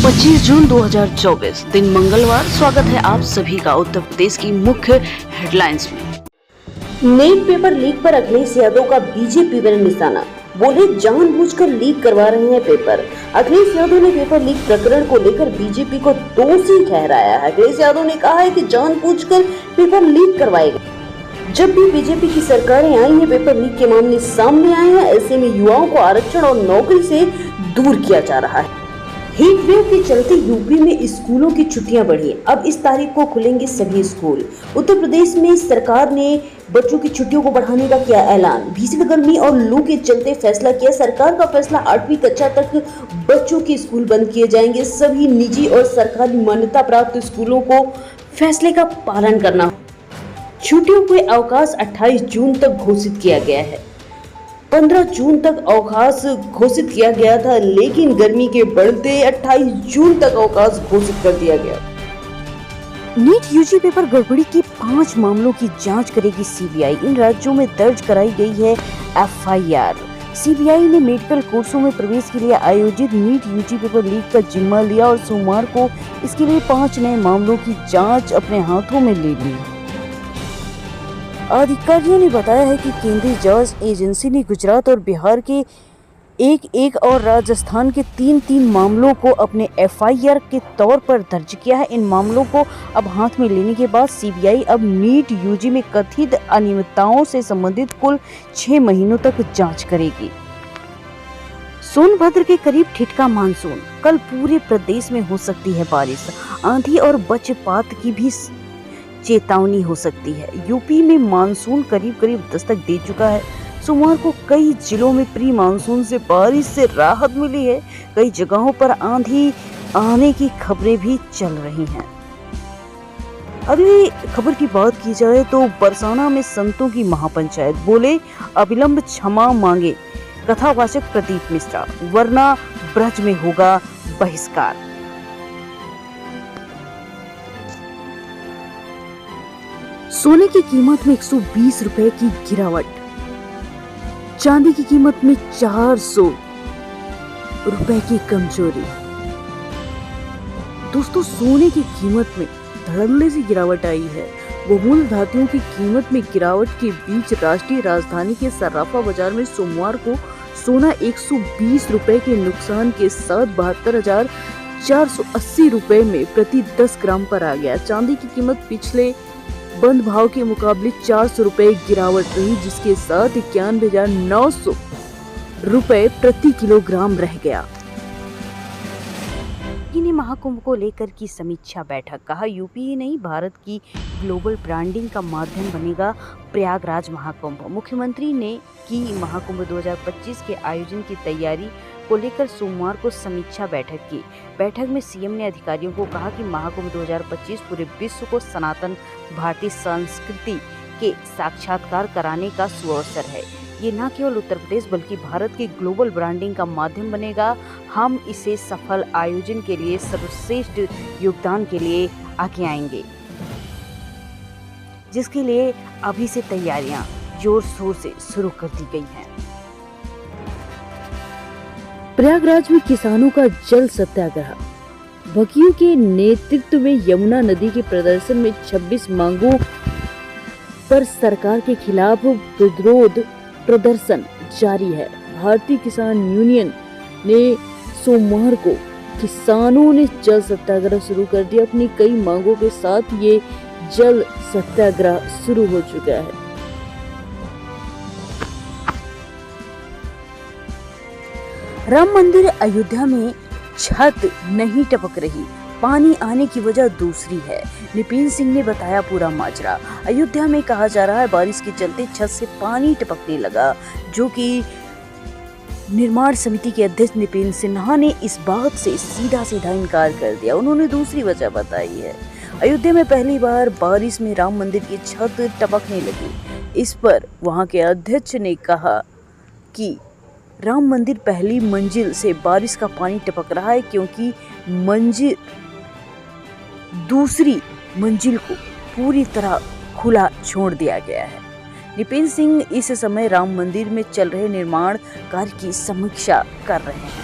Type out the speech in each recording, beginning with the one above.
25 जून 2024 दिन मंगलवार। स्वागत है आप सभी का उत्तर प्रदेश की मुख्य हेडलाइंस में। नेट पेपर लीक पर अखिलेश यादव का बीजेपी पर निशाना। बोले जानबूझकर लीक करवा रहे हैं पेपर। अखिलेश यादव ने पेपर लीक प्रकरण को लेकर बीजेपी को दोषी ठहराया है। अखिलेश यादव ने कहा है कि जानबूझकर पेपर लीक करवाए गए। जब भी बीजेपी की सरकारें आई हैं, पेपर लीक के मामले सामने आए हैं। ऐसे में युवाओं को आरक्षण और नौकरी से दूर किया जा रहा है। हीट वेव के चलते यूपी में स्कूलों की छुट्टियां बढ़ी। अब इस तारीख को खुलेंगे सभी स्कूल। उत्तर प्रदेश में सरकार ने बच्चों की छुट्टियों को बढ़ाने का किया ऐलान। भीषण गर्मी और लू के चलते फैसला किया। सरकार का फैसला 8वीं कक्षा तक बच्चों के स्कूल बंद किए जाएंगे। सभी निजी और सरकारी मान्यता प्राप्त स्कूलों को फैसले का पालन करना। छुट्टियों के अवकाश 28 जून तक घोषित किया गया है। 15 जून तक अवकाश घोषित किया गया था, लेकिन गर्मी के बढ़ते 28 जून तक अवकाश घोषित कर दिया गया। नीट यूजी पेपर गड़बड़ी के 5 मामलों की जांच करेगी सीबीआई। इन राज्यों में दर्ज कराई गई है एफआईआर। सीबीआई ने मेडिकल कोर्सों में प्रवेश के लिए आयोजित नीट यूजी पेपर लीक का जिम्मा लिया और सोमवार को इसके लिए 5 नए मामलों की जाँच अपने हाथों में ले ली। अधिकारियों ने बताया है कि केंद्रीय जांच एजेंसी ने गुजरात और बिहार के एक और राजस्थान के 3 मामलों को अपने एफआईआर के तौर पर दर्ज किया है। इन मामलों को अब हाथ में लेने के बाद सीबीआई अब नीट यूजी में कथित अनियमितताओं से संबंधित कुल 6 महीनों तक जांच करेगी। सोनभद्र के करीब ठिठका मानसून। कल पूरे प्रदेश में हो सकती है बारिश। आंधी और वज्रपात की भी चेतावनी हो सकती है। यूपी में मानसून करीब दस्तक दे चुका है। सोमवार को कई जिलों में प्री मानसून से बारिश से राहत मिली है। कई जगहों पर आंधी आने की खबरें भी चल रही हैं। अगली खबर की बात की जाए तो बरसाना में संतों की महापंचायत। बोले अविलंब क्षमा मांगे कथावाचक प्रदीप मिश्रा, वरना ब्रज में होगा बहिष्कार। सोने की कीमत में 120 रुपए की गिरावट। चांदी की कीमत में 400 रुपए की कमजोरी। दोस्तों, सोने की कीमत में धड़ल्ले से गिरावट आई है। बहुमूल्य धातुओं की कीमत में गिरावट के बीच राष्ट्रीय राजधानी के सर्राफा बाजार में सोमवार को सोना 120 रुपए के नुकसान के साथ 72,480 रुपए में प्रति 10 ग्राम पर आ गया। चांदी की कीमत पिछले बंद भाव के मुकाबले 400 रुपए गिरावट रही, जिसके साथ 91,900 रुपए प्रति किलोग्राम रह गया। ने महाकुंभ को लेकर की समीक्षा बैठक। कहा यूपी ही नहीं, भारत की ग्लोबल ब्रांडिंग का माध्यम बनेगा प्रयागराज महाकुंभ। मुख्यमंत्री ने की महाकुंभ 2025 के आयोजन की तैयारी को लेकर सोमवार को समीक्षा बैठक की। बैठक में सीएम ने अधिकारियों को कहा कि महाकुंभ 2025 पूरे विश्व को सनातन भारतीय संस्कृति के साक्षात्कार कराने का सुअवसर है। ये न केवल उत्तर प्रदेश बल्कि भारत की ग्लोबल ब्रांडिंग का माध्यम बनेगा। हम इसे सफल आयोजन के लिए सर्वश्रेष्ठ योगदान के लिए आगे आएंगे, जिसके लिए अभी से तैयारियां जोर शोर से शुरू कर दी गई हैं। प्रयागराज में किसानों का जल सत्याग्रह। बघियों के नेतृत्व में यमुना नदी के प्रदर्शन में 26 मांगों पर सरकार के खिलाफ विरोध प्रदर्शन जारी है। भारतीय किसान यूनियन ने सोमवार को किसानों ने जल सत्याग्रह शुरू कर दिया। अपनी कई मांगों के साथ ये जल सत्याग्रह शुरू हो चुका है। राम मंदिर अयोध्या में छत नहीं टपक रही, पानी आने की वजह दूसरी है। निपिन सिंह ने बताया पूरा माजरा। अयोध्या में कहा जा रहा है बारिश के चलते छत से पानी टपकने लगा, जो कि निर्माण समिति के अध्यक्ष निपिन सिन्हा ने इस बात से सीधा इनकार कर दिया। उन्होंने दूसरी वजह बताई है। अयोध्या में पहली बार बारिश में राम मंदिर की छत टपकने लगी। इस पर वहां के अध्यक्ष ने कहा कि राम मंदिर पहली मंजिल से बारिश का पानी टपक रहा है, क्योंकि मंजिल दूसरी मंजिल को पूरी तरह खुला छोड़ दिया गया है। निपिन सिंह इस समय राम मंदिर में चल रहे निर्माण कार्य की समीक्षा कर रहे हैं।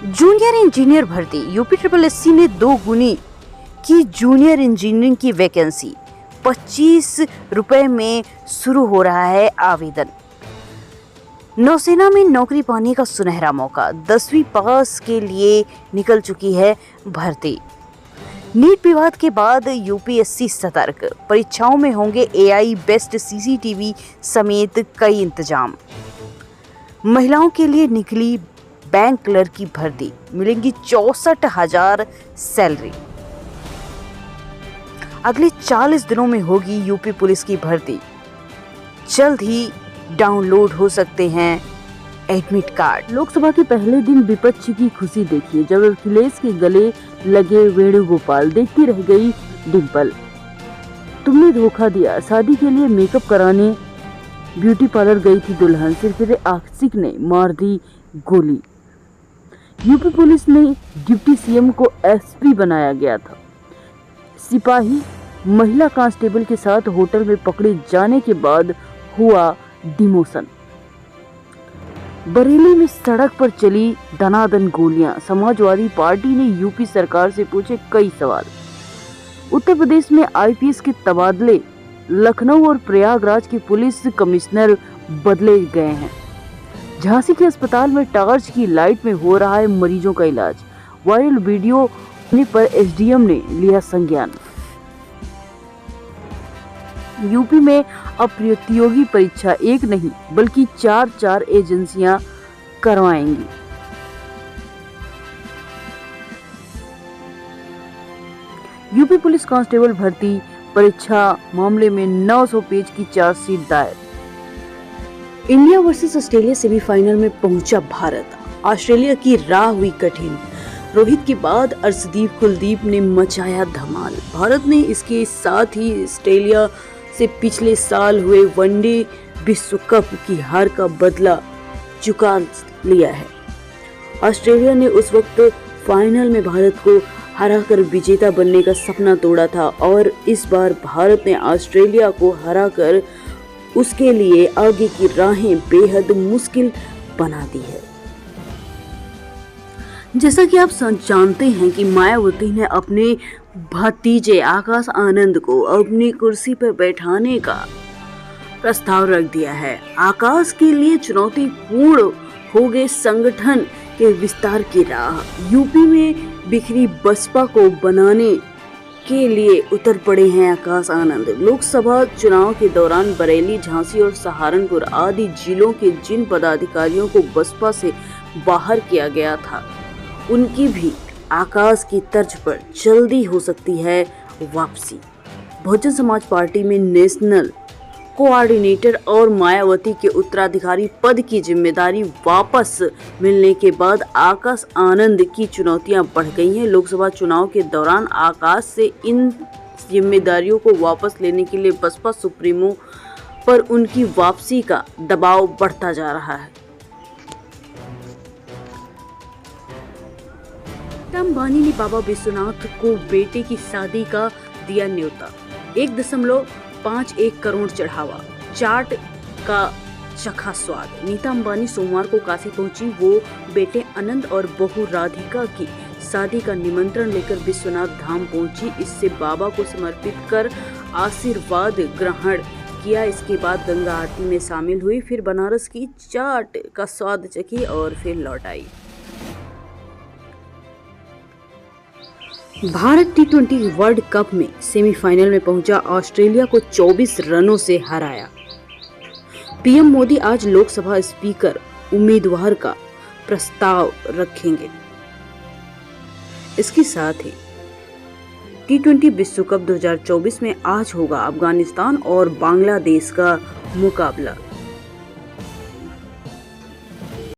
जूनियर इंजीनियर भर्ती। यूपी SSSC ने 2 गुनी की जूनियर इंजीनियरिंग की वैकेंसी। 25 रुपए में शुरू हो रहा है आवेदन। नौसेना में नौकरी पाने का सुनहरा मौका। 10वीं पास के लिए निकल चुकी है भर्ती। नीट विवाद के बाद यूपीएससी सतर्क। परीक्षाओं में होंगे AI बेस्ड CCTV समेत कई इंतजाम। महिलाओं के लिए निकली बैंक क्लर्क की भर्ती। मिलेंगी 64,000 सैलरी। अगले 40 दिनों में होगी यूपी पुलिस की भर्ती। जल्द ही डाउनलोड हो सकते हैं एडमिट कार्ड। लोकसभा के पहले दिन विपक्ष की खुशी देखिए जब अखिलेश के गले लगे वेणुगोपाल। देखती रह गई डिम्पल। तुमने धोखा दिया। शादी के लिए मेकअप कराने ब्यूटी पार्लर गई थी दुल्हन। सिरफिरे आशिक ने मार दी गोली। यूपी पुलिस ने डिप्टी CM को SP बनाया गया था। सिपाही महिला कांस्टेबल के साथ होटल में पकड़े जाने के बाद हुआ डिमोशन। बरेली में सड़क पर चली दनादन गोलियां। समाजवादी पार्टी ने यूपी सरकार से पूछे कई सवाल। उत्तर प्रदेश में IPS के तबादले। लखनऊ और प्रयागराज के पुलिस कमिश्नर बदले गए हैं। झांसी के अस्पताल में टॉर्च की लाइट में हो रहा है मरीजों का इलाज। वायरल वीडियो पर SDM ने लिया संज्ञान। यूपी में अब प्रतियोगी परीक्षा एक नहीं बल्कि 4 एजेंसियां करवाएंगी। यूपी पुलिस कांस्टेबल भर्ती परीक्षा मामले में 900 पेज की चार्जशीट दायर। इंडिया वर्सेस ऑस्ट्रेलिया सेमीफाइनल में पहुंचा भारत। ऑस्ट्रेलिया की राह हुई कठिन। रोहित के बाद अर्शदीप कुलदीप ने मचाया धमाल। भारत ने इसके साथ ही ऑस्ट्रेलिया से पिछले साल हुए वनडे विश्व कप की हार का बदला चुका लिया है। ऑस्ट्रेलिया ने उस वक्त फाइनल में भारत को हराकर विजेता बनने का सपना तोड़ा था और इस बार भारत ने ऑस्ट्रेलिया को हराकर उसके लिए आगे की राहें बेहद मुश्किल बना दी है। जैसा कि आप जानते हैं कि मायावती ने अपने भतीजे आकाश आनंद को अपनी कुर्सी पर बैठाने का प्रस्ताव रख दिया है। आकाश के लिए चुनौतीपूर्ण हो गए संगठन के विस्तार की राह। यूपी में बिखरी बसपा को बनाने के लिए उतर पड़े हैं आकाश आनंद। लोकसभा चुनाव के दौरान बरेली, झांसी और सहारनपुर आदि जिलों के जिन पदाधिकारियों को बसपा से बाहर किया गया था उनकी भी आकाश की तर्ज पर जल्दी हो सकती है वापसी। बहुजन समाज पार्टी में नेशनल कोऑर्डिनेटर और मायावती के उत्तराधिकारी पद की जिम्मेदारी वापस मिलने के बाद आकाश आनंद की चुनौतियां बढ़ गई हैं। लोकसभा चुनाव के दौरान आकाश से इन जिम्मेदारियों को वापस लेने के लिए बसपा सुप्रीमो पर उनकी वापसी का दबाव बढ़ता जा रहा है। अंबानी ने बाबा विश्वनाथ को बेटे की शादी का दिया न्योता। 1.51 करोड़ चढ़ावा, चाट का चखा स्वाद। नीता अंबानी सोमवार को काशी पहुंची। वो बेटे आनंद और बहू राधिका की शादी का निमंत्रण लेकर विश्वनाथ धाम पहुंची। इससे बाबा को समर्पित कर आशीर्वाद ग्रहण किया। इसके बाद गंगा आरती में शामिल हुई, फिर बनारस की चाट का स्वाद चखी और फिर लौट आई। भारत T20 वर्ल्ड कप में सेमीफाइनल में पहुंचा। ऑस्ट्रेलिया को 24 रनों से हराया। पीएम मोदी आज लोकसभा स्पीकर उम्मीदवार का प्रस्ताव रखेंगे। इसके साथ ही T20 विश्व कप 2024 में आज होगा अफगानिस्तान और बांग्लादेश का मुकाबला।